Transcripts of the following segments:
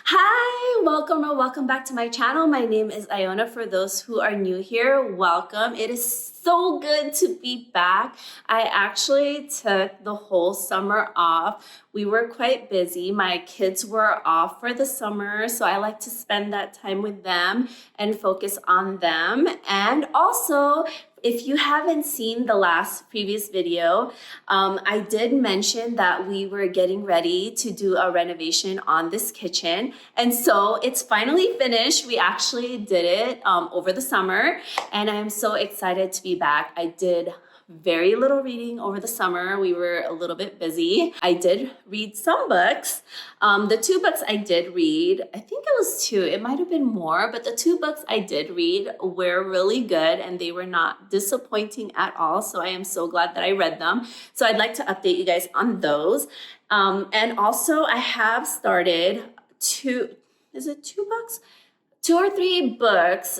Hi, welcome or welcome back to my channel. My name is Iona. For those who are new here, welcome. It is so good to be back. I actually took the whole summer off. We were quite busy. My kids were off for the summer, so I like to spend that time with them and focus on them. And also, if you haven't seen the last previous video, I did mention that we were getting ready to do a renovation on this kitchen. And so it's finally finished. We actually did it over the summer, and I'm so excited to be back. I did very little reading over the summer. We were a little bit busy. I did read some books. The two books I did read, I think it was two, it might have been more, but the two books I did read were really good and they were not disappointing at all. So I am so glad that I read them. So I'd like to update you guys on those. And also I have started two or three books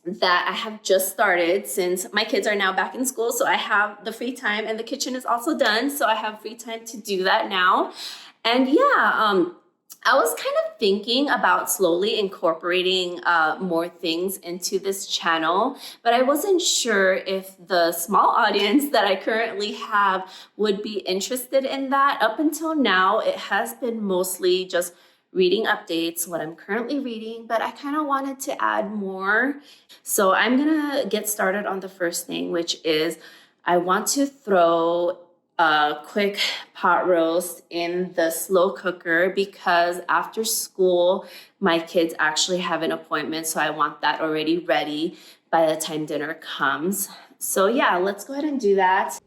that I have just started since my kids are now back in school. So I have the free time and the kitchen is also done. So I have free time to do that now. And yeah, I was kind of thinking about slowly incorporating more things into this channel, but I wasn't sure if the small audience that I currently have would be interested in that. Up until now, it has been mostly just reading updates, what I'm currently reading, but I kind of wanted to add more. So I'm gonna get started on the first thing, which is I want to throw a quick pot roast in the slow cooker because after school, my kids actually have an appointment. So I want that already ready by the time dinner comes. So yeah, let's go ahead and do that.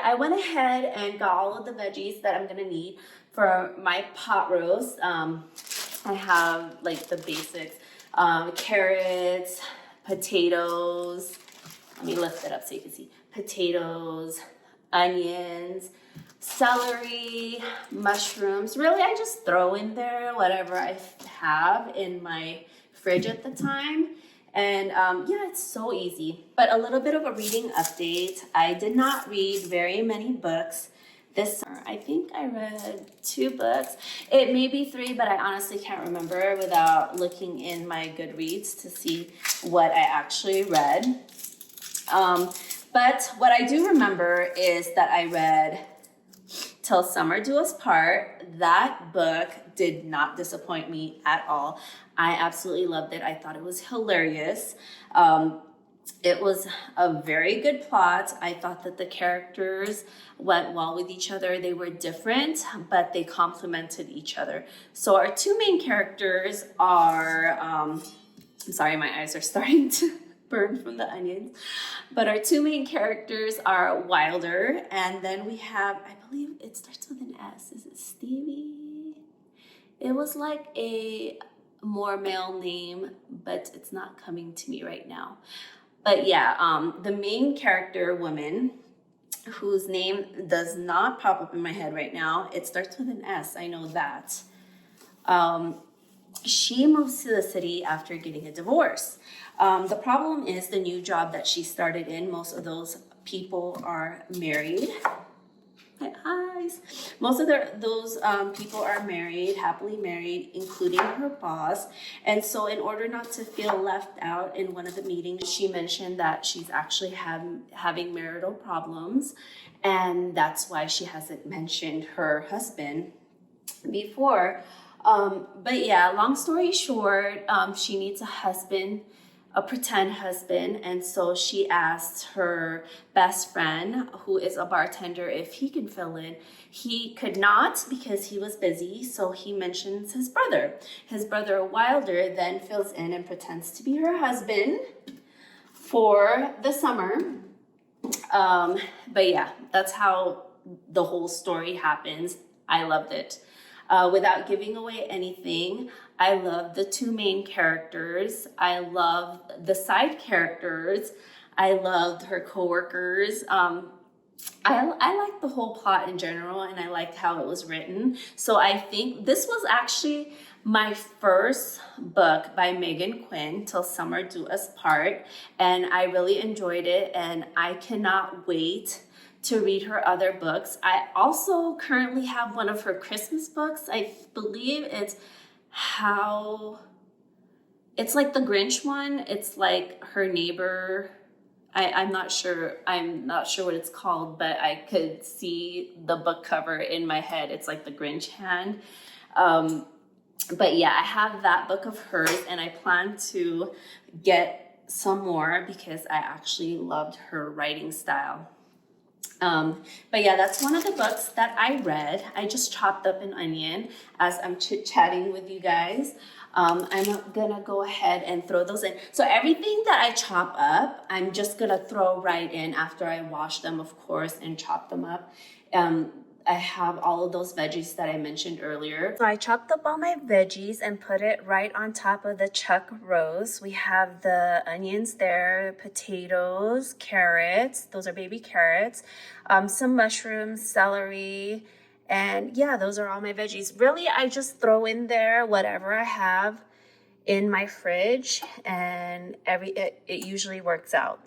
I went ahead and got all of the veggies that I'm gonna need for my pot roast. I have like the basics, carrots, potatoes. Let me lift it up so you can see. Potatoes, onions, celery, mushrooms. Really, I just throw in there whatever I have in my fridge at the time. And yeah, it's so easy. But a little bit of a reading update. I did not read very many books this summer. I think I read 2 books. It may be 3, but I honestly can't remember without looking in my Goodreads to see what I actually read. But what I do remember is that I read Till Summer Do Us Part. That book did not disappoint me at all. I absolutely loved it. I thought it was hilarious. It was a very good plot. I thought that the characters went well with each other. They were different, but they complemented each other. So our 2 main characters are, I'm sorry, my eyes are starting to burn from the onions. But our 2 main characters are Wilder, and then we have, I believe it starts with an S. Is it Stevie? It was like a more male name, but it's not coming to me right now. But yeah, the main character woman, whose name does not pop up in my head right now, it starts with an S, I know that. She moves to the city after getting a divorce. The problem is the new job that she started in, most of those people are married. My eyes. Most of those people are married, happily married, including her boss. And so in order not to feel left out in one of the meetings, she mentioned that she's actually having marital problems. And that's why she hasn't mentioned her husband before. But yeah, long story short, she needs a husband, a pretend husband, and so she asked her best friend, who is a bartender, if he can fill in. He could not because he was busy, so he mentions his brother. His brother Wilder then fills in and pretends to be her husband for the summer. But yeah, that's how the whole story happens. I loved it. Without giving away anything, I love the 2 main characters. I love the side characters. I loved her coworkers. I liked the whole plot in general, and I liked how it was written. So I think this was actually my first book by Megan Quinn, Till Summer Do Us Part, and I really enjoyed it, and I cannot wait to read her other books. I also currently have one of her Christmas books. I believe it's like the Grinch one. It's like her neighbor. I'm not sure. I'm not sure what it's called, but I could see the book cover in my head. It's like the Grinch hand. But yeah, I have that book of hers, and I plan to get some more because I actually loved her writing style. But yeah, that's one of the books that I read. I just chopped up an onion as I'm chit-chatting with you guys. I'm gonna go ahead and throw those in. So everything that I chop up, I'm just gonna throw right in after I wash them, of course, and chop them up. I have all of those veggies that I mentioned earlier. So I chopped up all my veggies and put it right on top of the chuck roast. We have the onions there, potatoes, carrots. Those are baby carrots. Some mushrooms, celery. And yeah, those are all my veggies. Really, I just throw in there whatever I have in my fridge, and it usually works out.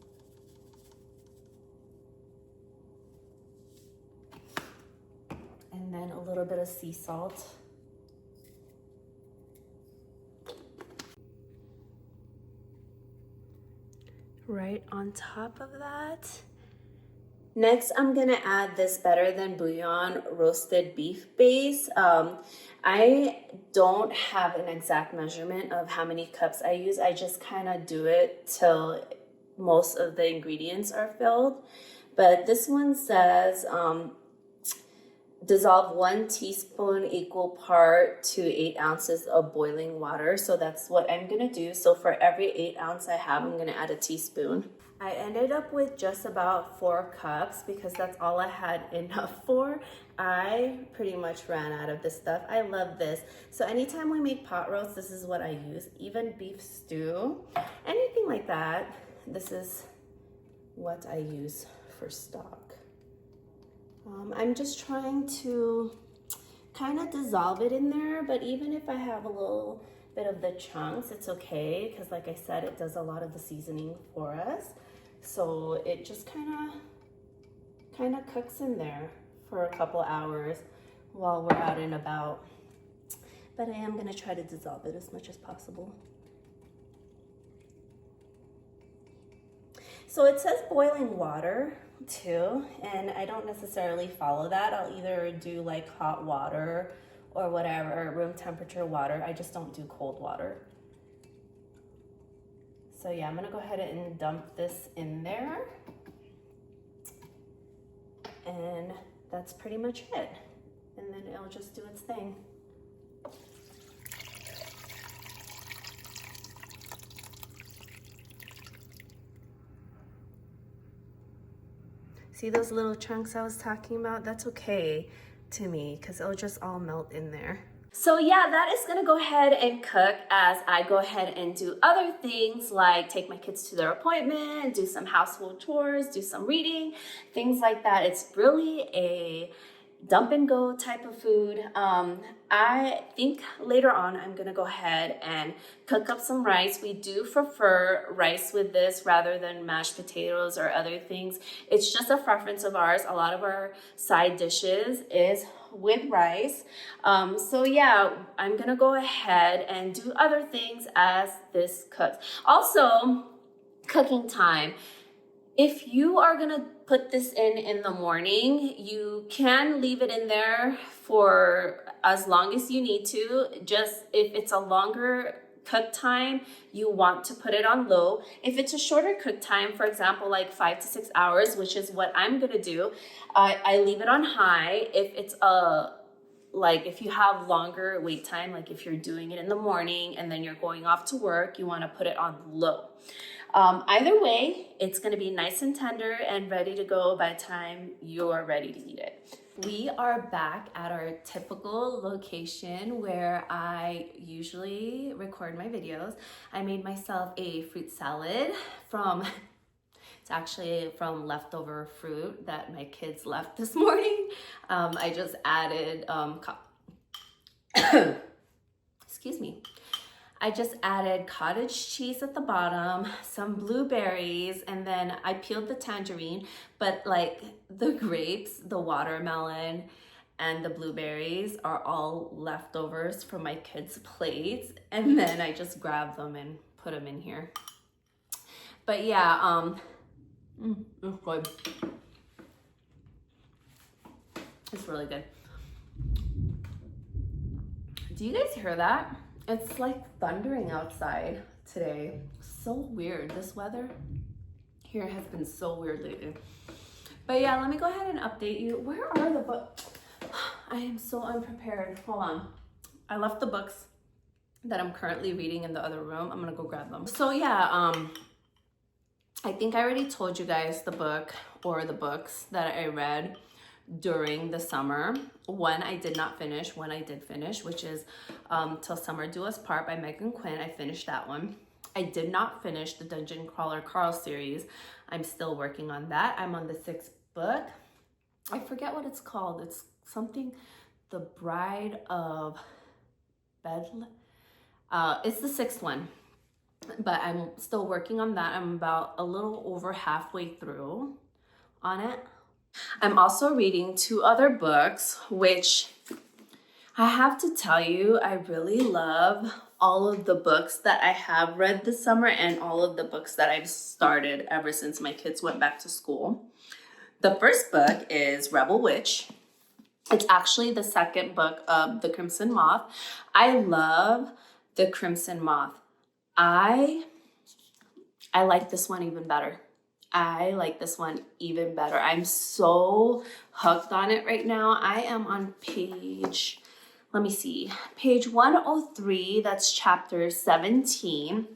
And then a little bit of sea salt. Right on top of that. Next, I'm gonna add this Better Than Bouillon roasted beef base. I don't have an exact measurement of how many cups I use. I just kind of do it till most of the ingredients are filled. But this one says, dissolve 1 teaspoon equal part to 8 ounces of boiling water. So that's what I'm gonna do. So for every 8 ounce I have, I'm gonna add a teaspoon. I ended up with just about 4 cups because that's all I had enough for. I pretty much ran out of this stuff. I love this. So anytime we make pot roast, this is what I use. Even beef stew, anything like that, this is what I use for stock. I'm just trying to kind of dissolve it in there, but even if I have a little bit of the chunks, it's okay, because like I said, it does a lot of the seasoning for us. So it just kind of cooks in there for a couple hours while we're out and about. But I am gonna try to dissolve it as much as possible. So it says boiling water too, and I don't necessarily follow that. I'll either do like hot water or whatever, room temperature water. I just don't do cold water. So yeah, I'm gonna go ahead and dump this in there. And that's pretty much it. And then it'll just do its thing. See those little chunks I was talking about? That's okay to me because it'll just all melt in there. So yeah, that is gonna go ahead and cook as I go ahead and do other things like take my kids to their appointment, do some household chores, do some reading, things like that. It's really a dump and go type of food. I think later on I'm gonna go ahead and cook up some rice. We do prefer rice with this rather than mashed potatoes or other things. It's just a preference of ours. A lot of our side dishes is with rice. So yeah, I'm gonna go ahead and do other things as this cooks. Also, cooking time. If you are gonna put this in the morning, you can leave it in there for as long as you need to. Just if it's a longer cook time, you want to put it on low. If it's a shorter cook time, for example, like 5 to 6 hours, which is what I'm gonna do, I leave it on high. If it's if you have longer wait time, like if you're doing it in the morning and then you're going off to work, you wanna put it on low. Either way, it's gonna be nice and tender and ready to go by the time you're ready to eat it. We are back at our typical location where I usually record my videos. I made myself a fruit salad it's actually from leftover fruit that my kids left this morning. I just added, excuse me. I just added cottage cheese at the bottom, some blueberries, and then I peeled the tangerine, but like the grapes, the watermelon, and the blueberries are all leftovers from my kids' plates. And then I just grabbed them and put them in here. But yeah, it's good. It's really good. Do you guys hear that? It's like thundering outside today. So weird. This weather here has been so weird lately. But yeah, let me go ahead and update you. Where are the books? I am so unprepared. Hold on. I left the books that I'm currently reading in the other room. I'm gonna go grab them. So yeah, I think I already told you guys the book or the books that I read during the summer. One I did not finish, one I did finish, which is Till Summer Do Us Part by Megan Quinn. I finished that one. I did not finish the Dungeon Crawler Carl series. I'm still working on that. I'm on the 6th book. I forget what it's called. It's something, The Bride of Bedlam. It's the 6th one, but I'm still working on that. I'm about a little over halfway through on it. I'm also reading 2 other books, which I have to tell you, I really love all of the books that I have read this summer and all of the books that I've started ever since my kids went back to school. The first book is Rebel Witch. It's actually the 2nd book of The Crimson Moth. I love The Crimson Moth. I like this one even better. I like this one even better. I'm so hooked on it right now. I am on page, let me see, page 103. That's chapter 17.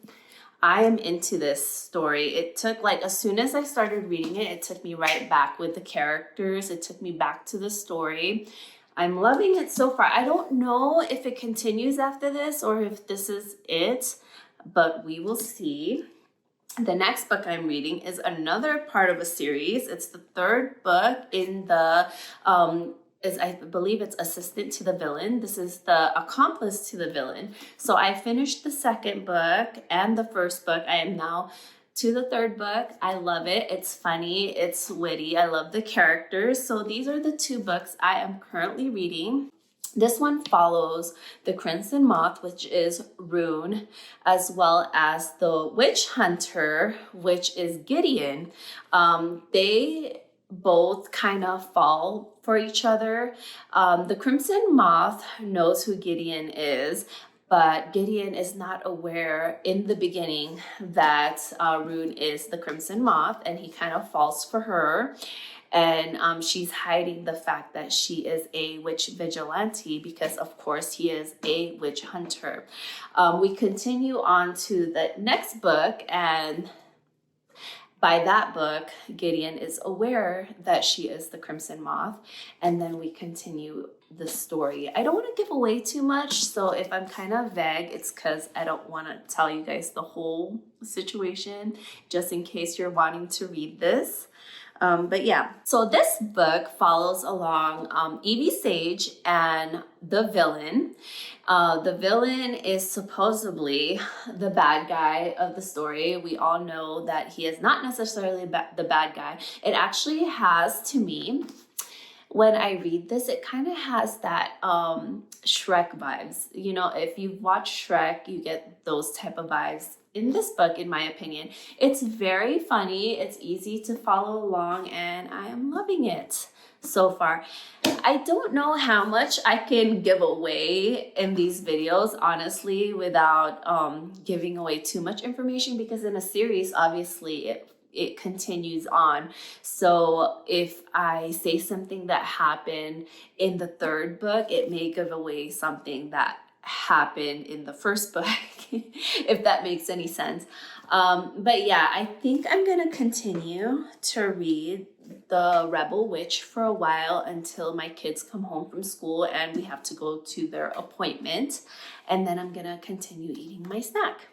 I am into this story. It took, like, as soon as I started reading it, it took me right back with the characters. It took me back to the story. I'm loving it so far. I don't know if it continues after this or if this is it, but we will see. The next book I'm reading is another part of a series. It's the 3rd book in the, I believe it's Assistant to the Villain. This is the Accomplice to the Villain. So I finished the 2nd book and the 1st book. I am now to the 3rd book. I love it. It's funny. It's witty. I love the characters. So these are the 2 books I am currently reading. This one follows the Crimson Moth, which is Rune, as well as the Witch Hunter, which is Gideon. They both kind of fall for each other. The Crimson Moth knows who Gideon is, but Gideon is not aware in the beginning that Rune is the Crimson Moth, and he kind of falls for her. And she's hiding the fact that she is a witch vigilante because, of course, he is a witch hunter. We continue on to the next book, and by that book, Gideon is aware that she is the Crimson Moth, and then we continue the story. I don't want to give away too much, so if I'm kind of vague, it's because I don't want to tell you guys the whole situation, just in case you're wanting to read this. But yeah, so this book follows along Evie Sage and the villain. The villain is supposedly the bad guy of the story. We all know that he is not necessarily the bad guy. It actually has, to me, when I read this, it kind of has that Shrek vibes. You know, if you've watched Shrek, you get those type of vibes. In this book, in my opinion, it's very funny, it's easy to follow along, and I am loving it so far. I don't know how much I can give away in these videos, honestly, without giving away too much information, because in a series, obviously, it continues on. So if I say something that happened in the 3rd book, it may give away something that happened in the 1st book, if that makes any sense. But yeah, I think I'm gonna continue to read the Rebel Witch for a while until my kids come home from school and we have to go to their appointment, and then I'm gonna continue eating my snack.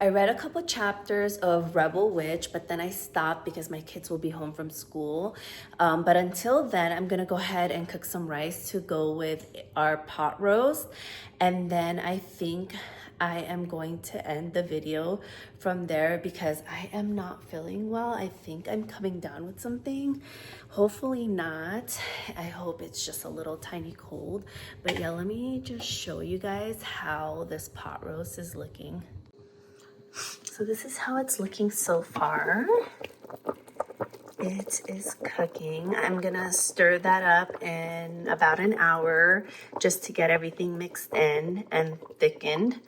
I read a couple chapters of Rebel Witch, but then I stopped because my kids will be home from school. But until then, I'm gonna go ahead and cook some rice to go with our pot roast. And then I think I am going to end the video from there because I am not feeling well. I think I'm coming down with something. Hopefully not. I hope it's just a little tiny cold. But yeah, let me just show you guys how this pot roast is looking. So this is how it's looking so far. It is cooking. I'm gonna stir that up in about an hour just to get everything mixed in and thickened.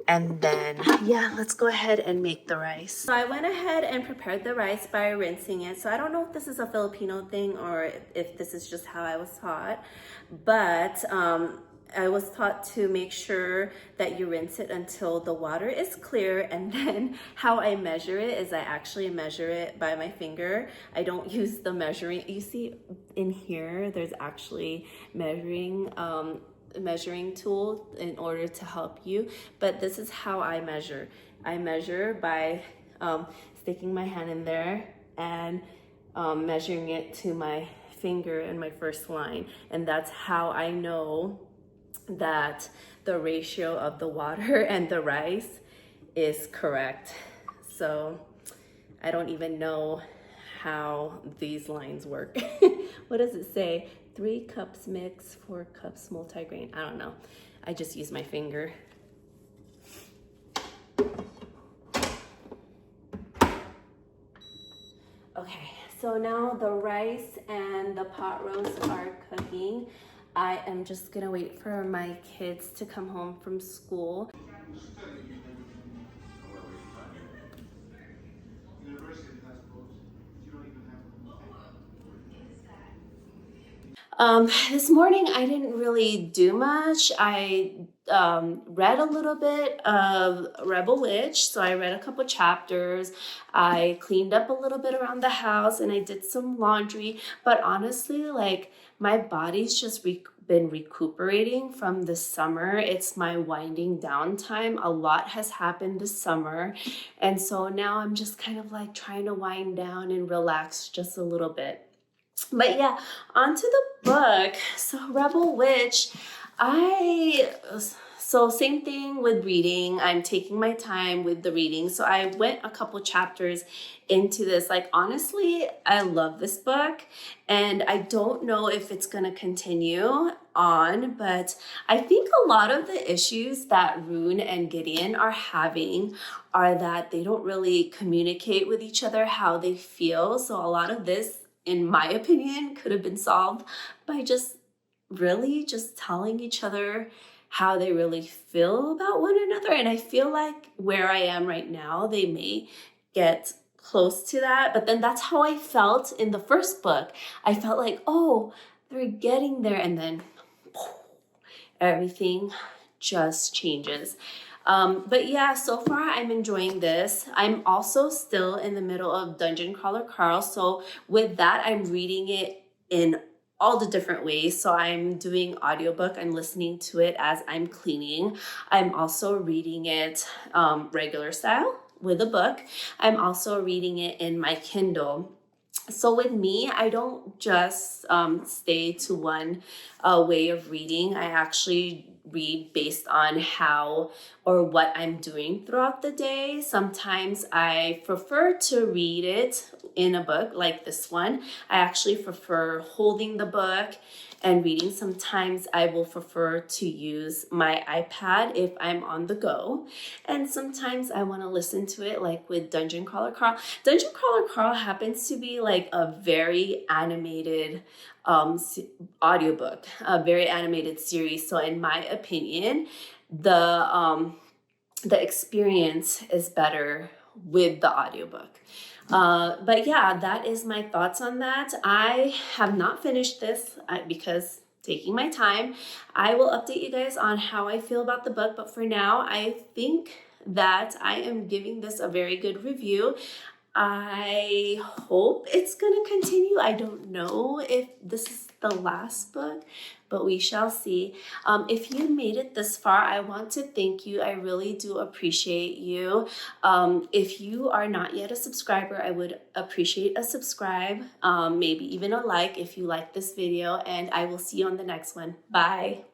And then, yeah, let's go ahead and make the rice. So I went ahead and prepared the rice by rinsing it. So I don't know if this is a Filipino thing or if this is just how I was taught, but I was taught to make sure that you rinse it until the water is clear. And then how I measure it is I actually measure it by my finger. I don't use the measuring. You see in here, there's actually measuring tool in order to help you. But this is how I measure. I measure by sticking my hand in there and measuring it to my finger in my first line. And that's how I know that the ratio of the water and the rice is correct. So I don't even know how these lines work. What does it say? 3 cups mix, 4 cups multigrain. I don't know. I just use my finger. Okay, so now the rice and the pot roast are cooking. I am just gonna wait for my kids to come home from school. This morning I didn't really do much. I read a little bit of Rebel Witch, so I read a couple chapters. I cleaned up a little bit around the house and I did some laundry, but honestly, like, my body's just been recuperating from the summer. It's my winding down time. A lot has happened this summer, and so now I'm just kind of like trying to wind down and relax just a little bit. But yeah, onto the book. So Rebel Witch, so same thing with reading. I'm taking my time with the reading. So I went a couple chapters into this. Like, honestly, I love this book and I don't know if it's going to continue on, but I think a lot of the issues that Rune and Gideon are having are that they don't really communicate with each other how they feel. So a lot of this, in my opinion, could have been solved by just telling each other how they really feel about one another. And I feel like where I am right now, they may get close to that. But then that's how I felt in the first book. I felt like, oh, they're getting there. And then everything just changes. But yeah, so far I'm enjoying this. I'm also still in the middle of Dungeon Crawler Carl. So with that, I'm reading it in all the different ways. So I'm doing audiobook. I'm listening to it as I'm cleaning. I'm also reading it regular style with a book. I'm also reading it in my Kindle. So with me, I don't just stay to one way of reading. I actually read based on how or what I'm doing throughout the day. Sometimes I prefer to read it in a book like this one. I actually prefer holding the book and reading. Sometimes I will prefer to use my iPad if I'm on the go. And sometimes I want to listen to it like with Dungeon Crawler Carl. Dungeon Crawler Carl happens to be like a very animated audiobook, a very animated series. So in my opinion, the experience is better with the audiobook. But yeah, that is my thoughts on that. I have not finished this because taking my time. I will update you guys on how I feel about the book, but for now, I think that I am giving this a very good review. I hope it's going to continue. I don't know if this is the last book, but we shall see. If you made it this far, I want to thank you. I really do appreciate you. If you are not yet a subscriber, I would appreciate a subscribe, maybe even a like if you like this video, and I will see you on the next one. Bye.